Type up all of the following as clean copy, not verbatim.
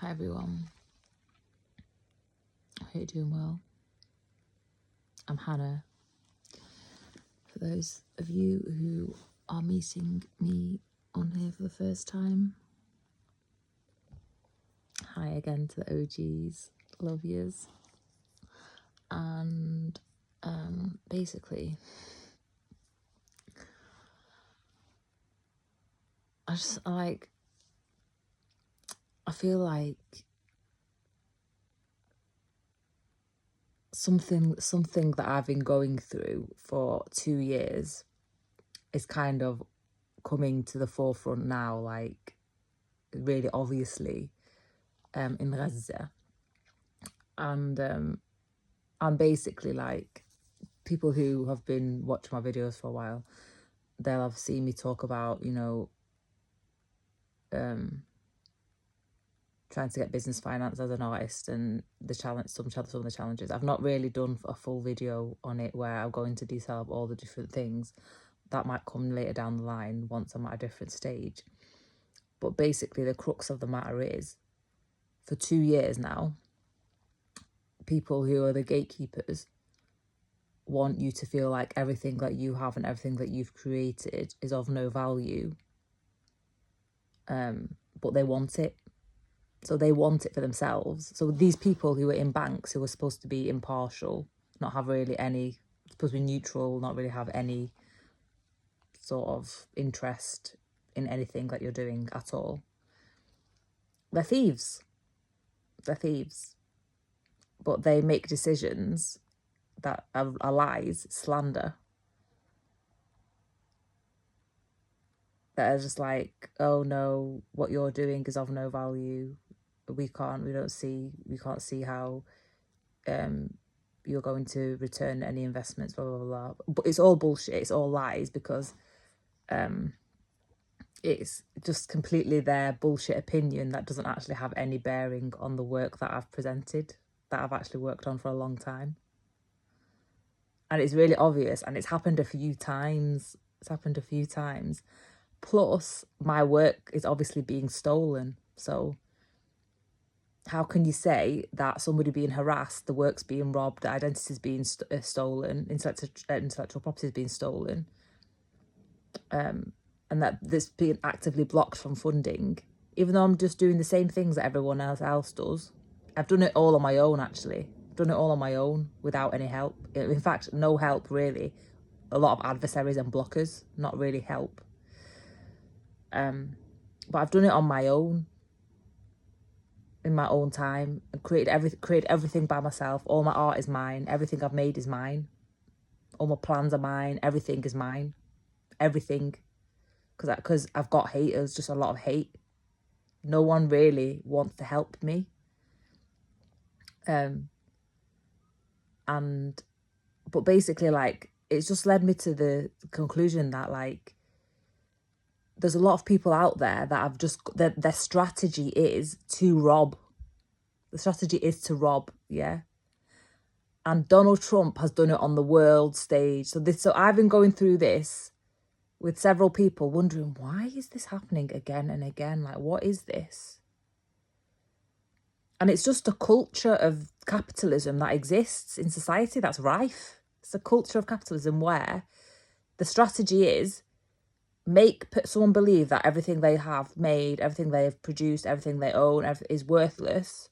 Hi everyone, I hope you're doing well. I'm Hannah. For those of you who are meeting me on here for the first time, hi again to the OGs, love yous. And basically, I feel like something that I've been going through for 2 years is kind of coming to the forefront now, like really obviously, in Gaza. And I'm basically like, people who have been watching my videos for a while, they'll have seen me talk about, trying to get business finance as an artist and the challenge, some of the challenges. I've not really done a full video on it where I'll go into detail of all the different things. That might come later down the line once I'm at a different stage. But basically the crux of the matter is, for 2 years now, people who are the gatekeepers want you to feel like everything that you have and everything that you've created is of no value. But they want it. So they want it for themselves. So these people who are in banks, who are supposed to be impartial, not have really any, supposed to be neutral, not really have any sort of interest in anything that you're doing at all. They're thieves. They're thieves. But they make decisions that are lies, slander, that are just like, oh no, what you're doing is of no value. We can't see how you're going to return any investments, blah, blah, blah. But it's all bullshit. It's all lies, because it's just completely their bullshit opinion that doesn't actually have any bearing on the work that I've presented, that I've actually worked on for a long time. And it's really obvious, and it's happened a few times. Plus, my work is obviously being stolen. So how can you say that somebody being harassed, the work's being robbed, the identity's being stolen, intellectual property is being stolen, and that this being actively blocked from funding, even though I'm just doing the same things that everyone else does? I've done it all on my own, actually. I've done it all on my own without any help. In fact, no help, really. A lot of adversaries and blockers, not really help. But I've done it on my own, in my own time, and created everything by myself. All my art is mine. Everything I've made is mine. All my plans are mine. Everything is mine. Everything. Because I've got haters, just a lot of hate. No one really wants to help me. But basically, like, it's just led me to the conclusion that, like, there's a lot of people out there that have just, their strategy is to rob. The strategy is to rob, yeah? And Donald Trump has done it on the world stage. So I've been going through this with several people, wondering, why is this happening again and again? Like, what is this? And it's just a culture of capitalism that exists in society that's rife. It's a culture of capitalism where the strategy is make someone believe that everything they have made, everything they have produced, everything they own is worthless,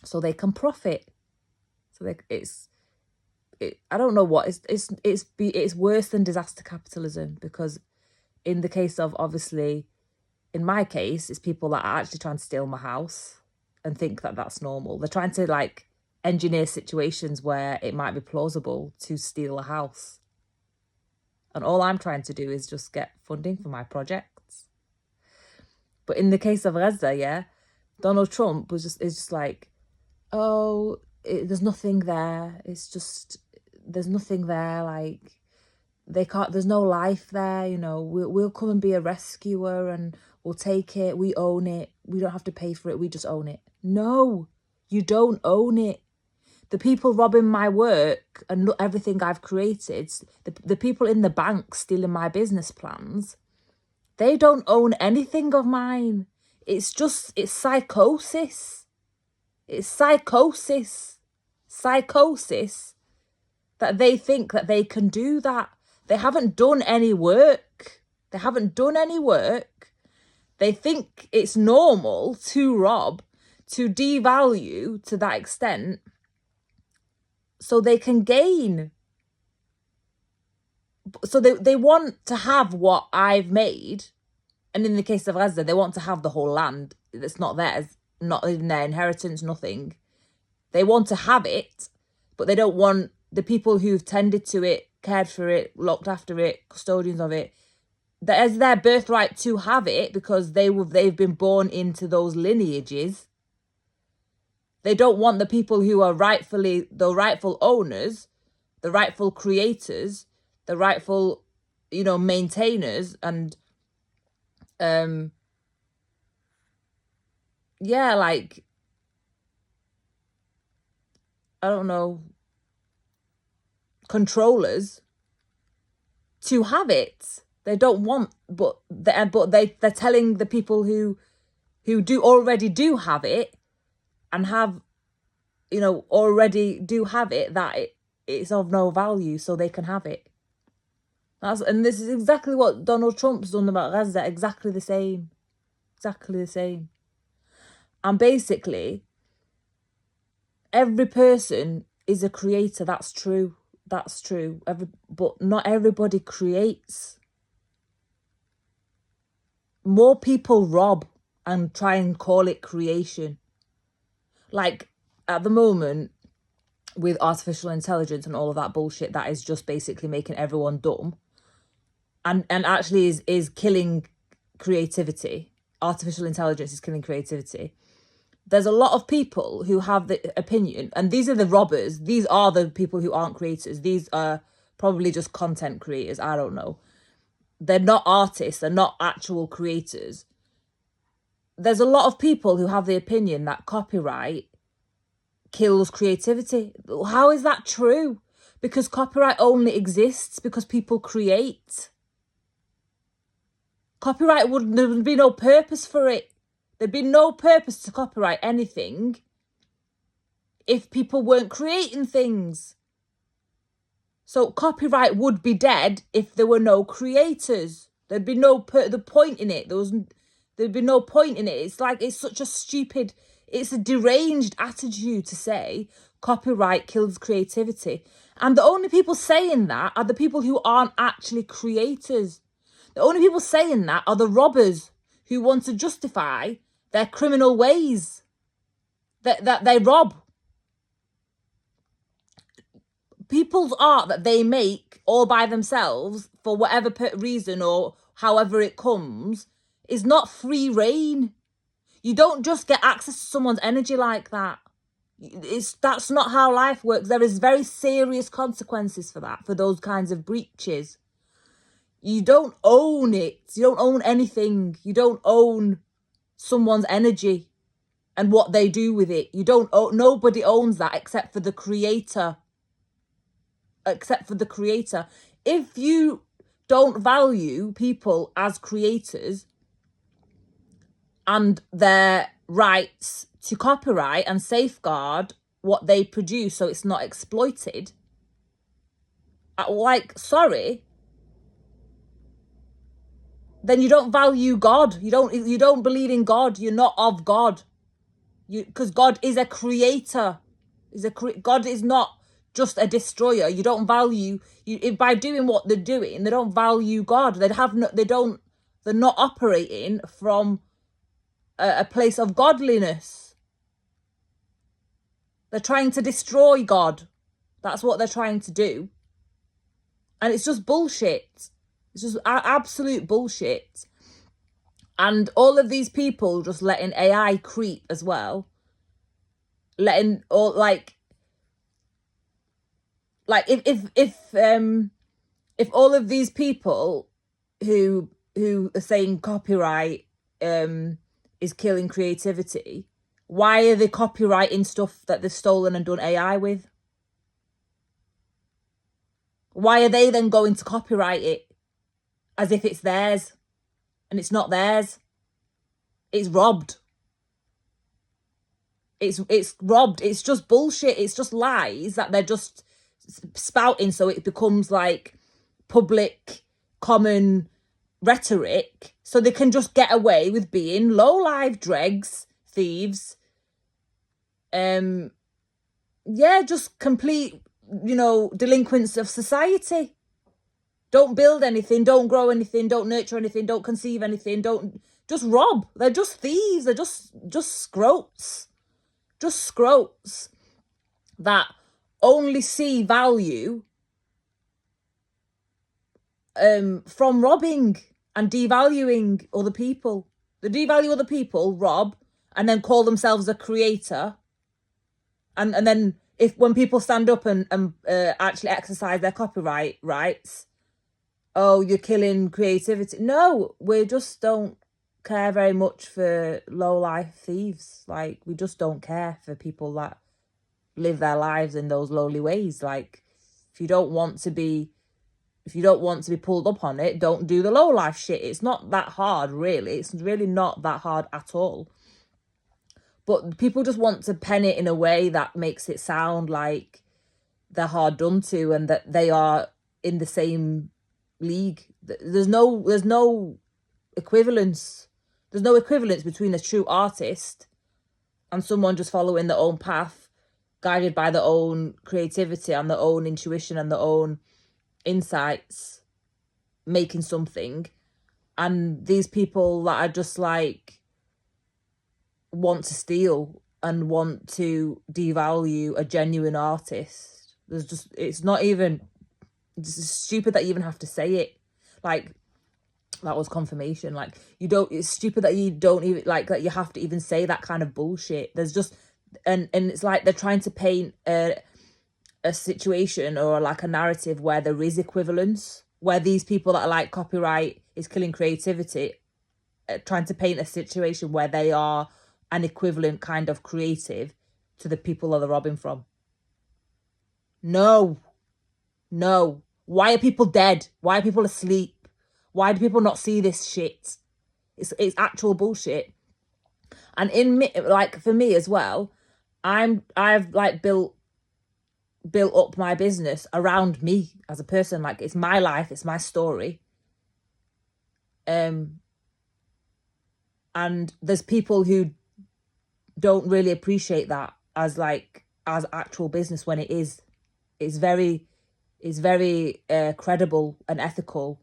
so they can profit. So I don't know what, it's worse than disaster capitalism, because in the case of, obviously, in my case, it's people that are actually trying to steal my house and think that that's normal. They're trying to, like, engineer situations where it might be plausible to steal a house. And all I'm trying to do is just get funding for my projects. But in the case of Gaza, yeah, Donald Trump is just like, oh, there's nothing there. It's just, there's nothing there. Like, there's no life there. We'll come and be a rescuer and we'll take it. We own it. We don't have to pay for it. We just own it. No, you don't own it. The people robbing my work and everything I've created, the people in the bank stealing my business plans, they don't own anything of mine. it's psychosis. It's psychosis that they think that they can do that. They haven't done any work. They think it's normal to rob, to devalue to that extent, so they can gain. So they want to have what I've made. And in the case of Gaza, they want to have the whole land that's not theirs, not in their inheritance, nothing. They want to have it, but they don't want the people who've tended to it, cared for it, looked after it, custodians of it, that as their birthright to have it because they've been born into those lineages. They don't want the people who are rightfully the rightful owners, the rightful creators, the rightful, maintainers, and like, I don't know, controllers to have it. They don't want, but they're telling the people who already do have it and have, already do have it, that it's of no value, so they can have it. And this is exactly what Donald Trump's done about Gaza. Exactly the same. And basically, every person is a creator. That's true. But not everybody creates. More people rob and try and call it creation. Like, at the moment, with artificial intelligence and all of that bullshit, that is just basically making everyone dumb. And actually is killing creativity. Artificial intelligence is killing creativity. There's a lot of people who have the opinion, and these are the robbers. These are the people who aren't creators. These are probably just content creators. I don't know. They're not artists. They're not actual creators. There's a lot of people who have the opinion that copyright kills creativity. How is that true? Because copyright only exists because people create. Copyright there would be no purpose for it. There'd be no purpose to copyright anything if people weren't creating things. So copyright would be dead if there were no creators. There'd be no the point in it. There'd be no point in it. It's like, it's such a stupid, it's a deranged attitude to say copyright kills creativity. And the only people saying that are the people who aren't actually creators. The only people saying that are the robbers who want to justify their criminal ways that they rob. People's art that they make all by themselves for whatever reason or however it comes is not free reign. You don't just get access to someone's energy like that. That's not how life works. There is very serious consequences for that, for those kinds of breaches. You don't own it. You don't own anything. You don't own someone's energy and what they do with it. Nobody owns that except for the creator. If you don't value people as creators and their rights to copyright and safeguard what they produce so it's not exploited, sorry, then you don't value God. You don't believe in God. You're not of God. Because God is a creator. God is not just a destroyer. You don't value by doing what they're doing. They don't value God. They're not operating from a place of godliness. They're trying to destroy God. That's what they're trying to do. And it's just bullshit. It's just absolute bullshit. And all of these people just letting AI creep as well. Letting all like if all of these people who are saying copyright is killing creativity, why are they copyrighting stuff that they've stolen and done AI with? Why are they then going to copyright it as if it's theirs and it's not theirs? It's robbed. It's robbed. It's just bullshit. It's just lies that they're just spouting, so it becomes like public common rhetoric, so they can just get away with being low life dregs, thieves, just complete, delinquents of society. Don't build anything, don't grow anything, don't nurture anything, don't conceive anything, don't just rob. They're just thieves. They're just scroats. Just scroats that only see value from robbing and devaluing other people. They devalue other people, rob, and then call themselves a creator. And then when people stand up and actually exercise their copyright rights, oh, you're killing creativity. No, we just don't care very much for low-life thieves. Like, we just don't care for people that live their lives in those lowly ways. Like, if you don't want to be pulled up on it, don't do the low-life shit. It's not that hard, really. It's really not that hard at all. But people just want to pen it in a way that makes it sound like they're hard done to and that they are in the same league. There's no equivalence. There's no equivalence between a true artist and someone just following their own path, guided by their own creativity and their own intuition and their own insights, making something. And these people that are just like want to steal and want to devalue a genuine artist. It's stupid that you even have to say it. Like, that was confirmation. Like, it's stupid that you don't even, like, that you have to even say that kind of bullshit. There's just, and it's like they're trying to paint a situation or like a narrative where there is equivalence, where these people that are like copyright is killing creativity, trying to paint a situation where they are an equivalent kind of creative to the people that they're robbing from. No. Why are people dead? Why are people asleep? Why do people not see this shit? It's actual bullshit. And for me as well, I've like built up my business around me as a person. Like, it's my life, it's my story. And there's people who don't really appreciate that as actual business, when it's very credible and ethical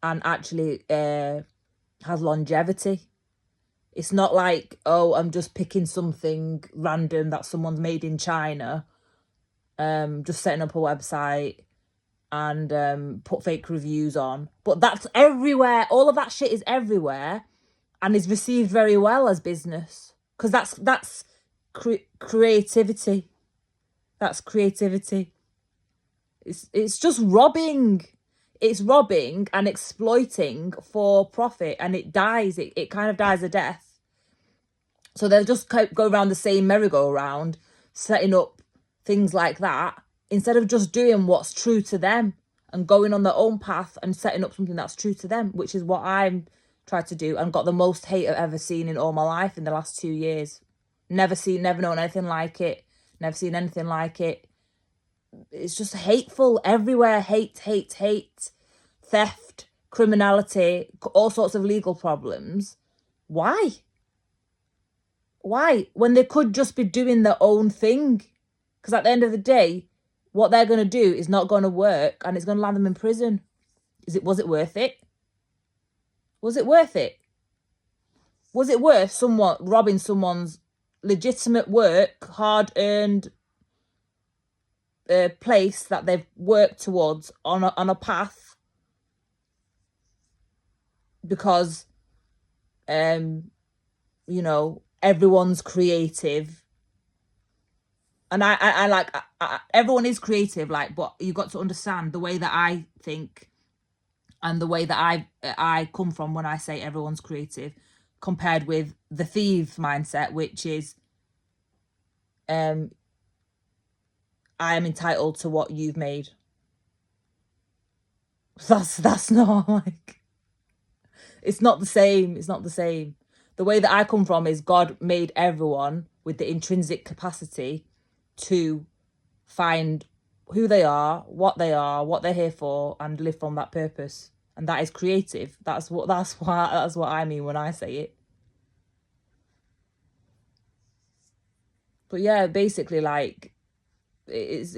and actually has longevity. It's not like, oh, I'm just picking something random that someone's made in China, just setting up a website and put fake reviews on. But that's everywhere. All of that shit is everywhere and is received very well as business, because that's creativity. That's creativity. It's just robbing. It's robbing and exploiting for profit, and it dies. It kind of dies a death. So they'll just go around the same merry-go-round, setting up things like that, instead of just doing what's true to them and going on their own path and setting up something that's true to them, which is what I'm trying to do and got the most hate I've ever seen in all my life in the last 2 years. Never known anything like it. Never seen anything like it. It's just hateful everywhere. Hate, theft, criminality, all sorts of legal problems. Why? When they could just be doing their own thing? Because at the end of the day, what they're going to do is not going to work and it's going to land them in prison. Was it worth it? Was it worth it? Was it worth someone robbing someone's legitimate work, hard-earned place that they've worked towards on a path, because everyone's creative, and I like everyone is creative, like, but you've got to understand the way that I think and the way that I come from when I say everyone's creative, compared with the thief mindset, which is I am entitled to what you've made. That's not like, it's not the same. the way that I come from is God made everyone with the intrinsic capacity to find who they are, what they're here for, and live from that purpose. And that is creative. That's what I mean when I say it. But yeah, basically, like, it's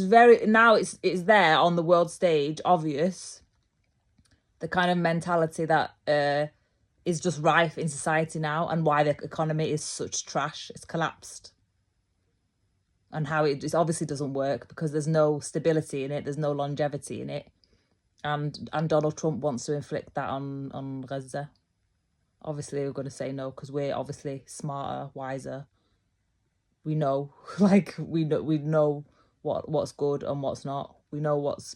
very, now it's there on the world stage, obvious, the kind of mentality that is just rife in society now, and why the economy is such trash. It's collapsed, and how it just obviously doesn't work because there's no stability in it, there's no longevity in it, and Donald Trump wants to inflict that on Gaza. Obviously we're going to say no because we're obviously smarter, wiser. We know, like, we know what's good and what's not. We know what's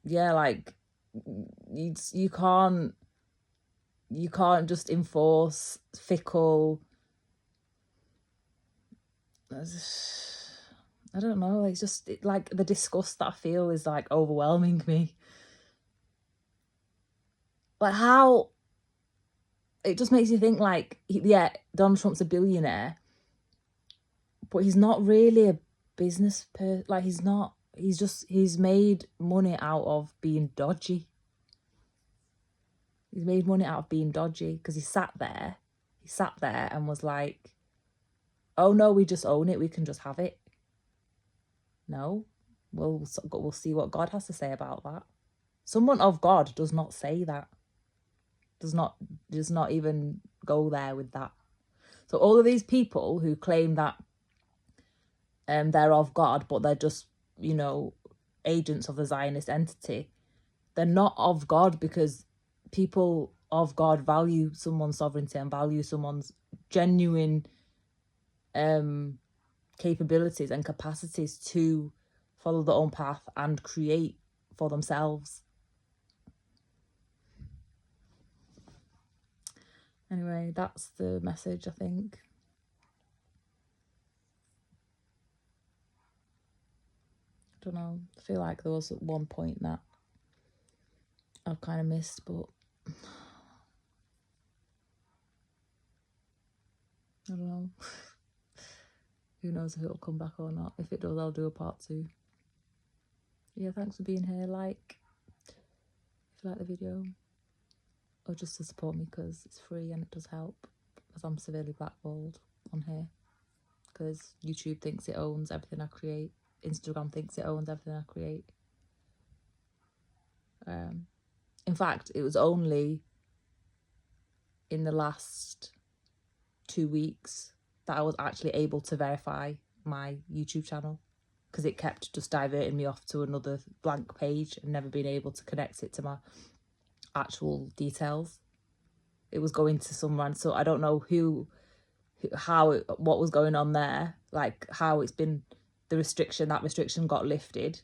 yeah, like, you can't just enforce fickle, I don't know, it's just like the disgust that I feel is like overwhelming me. Like, how it just makes you think, like, yeah, Donald Trump's a billionaire, but he's not really a business person. Like, he's made money out of being dodgy. He's made money out of being dodgy because he sat there and was like, oh no, we just own it, we can just have it. No, we'll see what God has to say about that. Someone of God does not say that. Does not even go there with that. So all of these people who claim that they're of God, but they're just, agents of the Zionist entity, they're not of God, because people of God value someone's sovereignty and value someone's genuine capabilities and capacities to follow their own path and create for themselves. Anyway, that's the message, I think. I don't know. I feel like there was one point that I've kind of missed, but I don't know. Who knows if it'll come back or not. If it does, I'll do a part 2. Yeah, thanks for being here. Like, if you like the video, or just to support me because it's free and it does help, because I'm severely blackballed on here because YouTube thinks it owns everything I create. Instagram thinks it owns everything I create. In fact, it was only in the last 2 weeks that I was actually able to verify my YouTube channel, because it kept just diverting me off to another blank page and never being able to connect it to my actual details. It was going to someone, so I don't know what was going on there, like how it's been, that restriction got lifted,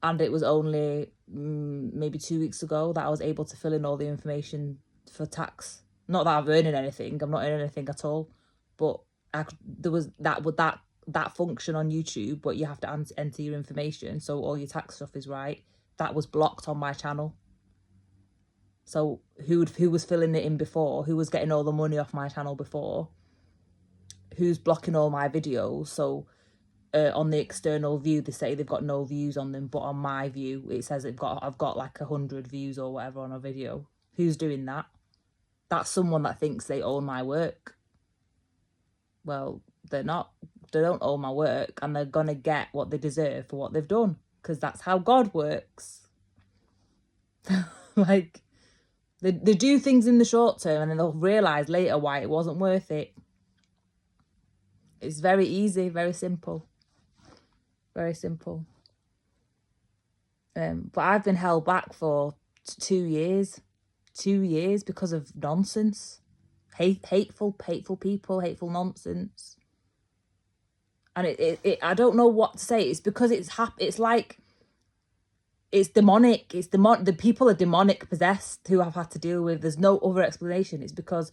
and it was only maybe 2 weeks ago that I was able to fill in all the information for tax. Not that I'm earning anything, I'm not earning anything at all, but there was that function on YouTube, but you have to enter your information so all your tax stuff is right. That was blocked on my channel. So who was filling it in before? Who was getting all the money off my channel before? Who's blocking all my videos? So on the external view, they say they've got no views on them, but on my view, it says I've got like 100 views or whatever on a video. Who's doing that? That's someone that thinks they own my work. Well, they're not. They don't own my work, and they're gonna get what they deserve for what they've done, because that's how God works. Like, they do things in the short term and then they'll realise later why it wasn't worth it. It's very easy, very simple. Very simple. But I've been held back for 2 years. 2 years because of nonsense. Hateful people, hateful nonsense. And I don't know what to say. It's because it's like, it's demonic. The people are demonic possessed who I've had to deal with. There's no other explanation. It's because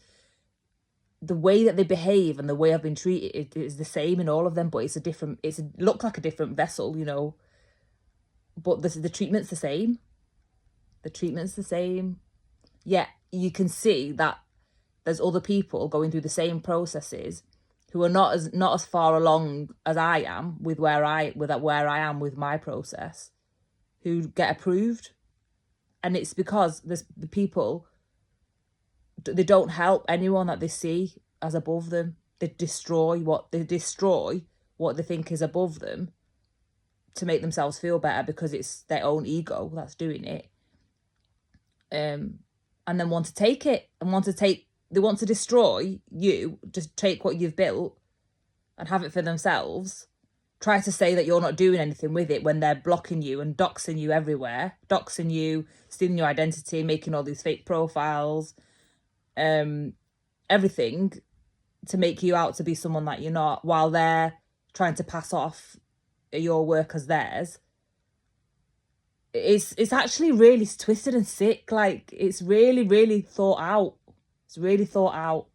the way that they behave and the way I've been treated is the same in all of them, but it looks like a different vessel, but the treatment's the same. The treatment's the same. Yet you can see that there's other people going through the same processes who are not as far along as I am with where I am with my process, who get approved. And it's because the people, they don't help anyone that they see as above them. They destroy what they think is above them to make themselves feel better, because it's their own ego that's doing it. And then want to take it and they want to destroy you, just take what you've built and have it for themselves. Try to say that you're not doing anything with it when they're blocking you and doxing you everywhere, doxing you, stealing your identity, making all these fake profiles, everything to make you out to be someone that you're not, while they're trying to pass off your work as theirs. It's actually really twisted and sick. Like, it's really, really thought out. It's really thought out.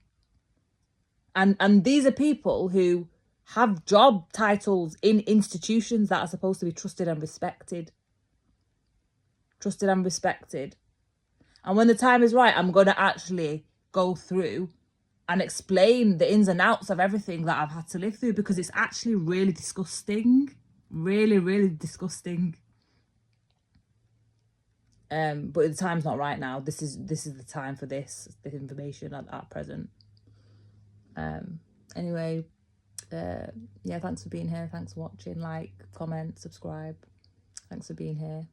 And these are people who have job titles in institutions that are supposed to be trusted and respected. Trusted and respected. And when the time is right, I'm going to actually go through and explain the ins and outs of everything that I've had to live through, because it's actually really disgusting. Really, really disgusting. But the time's not right now. This is the time for this information at present. Anyway, yeah, thanks for being here. Thanks for watching. Like, comment, subscribe. Thanks for being here.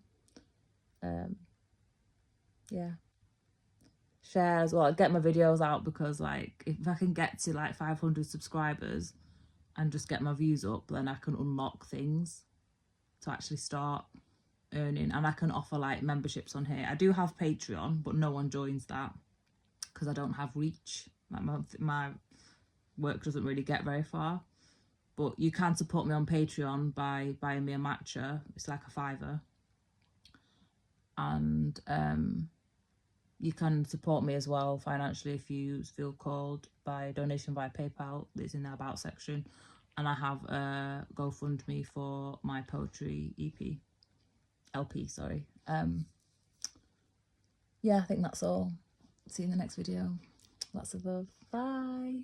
Yeah. Share as well. Get my videos out, because like, if I can get to like 500 subscribers and just get my views up, then I can unlock things to actually start earning, and I can offer like memberships on here. I do have Patreon, but no one joins that because I don't have reach. Like, my work doesn't really get very far. But you can support me on Patreon by buying me a matcha. It's like a £5. And you can support me as well financially if you feel called, by donation via PayPal. It's in the About section. And I have a GoFundMe for my poetry LP, sorry. Yeah, I think that's all. See you in the next video. Lots of love. Bye.